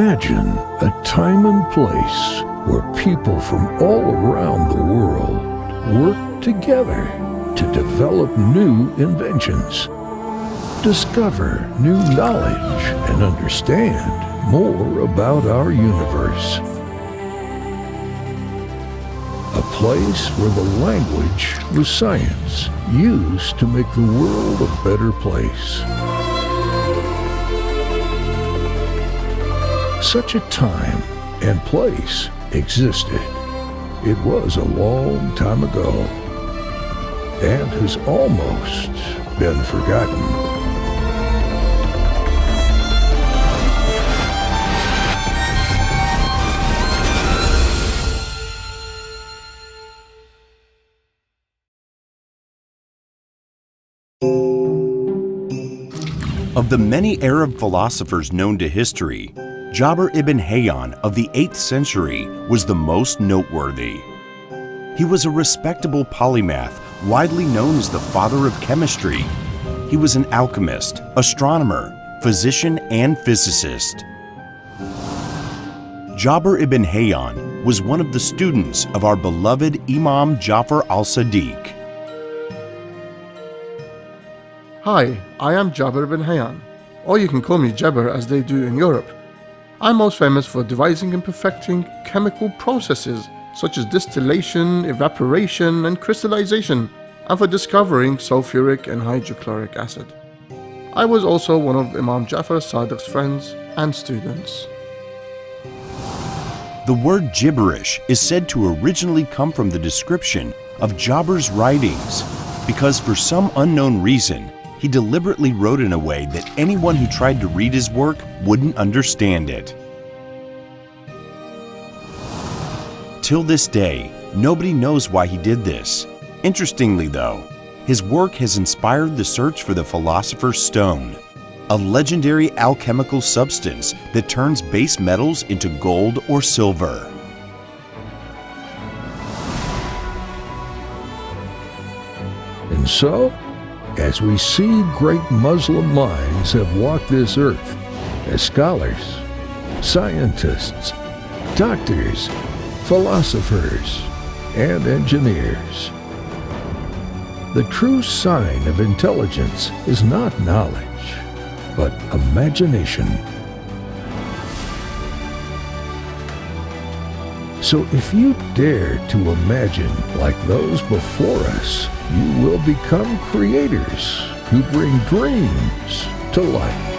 Imagine a time and place where people from all around the world work together to develop new inventions, discover new knowledge, and understand more about our universe. A place where the language was science, used to make the world a better place. Such a time and place existed. It was a long time ago and has almost been forgotten. Of the many Arab philosophers known to history, Jabir ibn Hayyan of the 8th century was the most noteworthy. He was a respectable polymath, widely known as the father of chemistry. He was an alchemist, astronomer, physician, and physicist. Jabir ibn Hayyan was one of the students of our beloved Imam Jafar al-Sadiq. Hi, I am Jabir ibn Hayyan, or you can call me Jabir as they do in Europe. I'm most famous for devising and perfecting chemical processes such as distillation, evaporation, and crystallization, and for discovering sulfuric and hydrochloric acid. I was also one of Imam Jafar Sadiq's friends and students. The word gibberish is said to originally come from the description of Jabir's writings, because for some unknown reason, he deliberately wrote in a way that anyone who tried to read his work wouldn't understand it. Till this day, nobody knows why he did this. Interestingly though, his work has inspired the search for the Philosopher's Stone, a legendary alchemical substance that turns base metals into gold or silver. And so, as we see great Muslim minds have walked this earth as scholars, scientists, doctors, philosophers, and engineers, the true sign of intelligence is not knowledge, but imagination. So if you dare to imagine like those before us, you will become creators who bring dreams to life.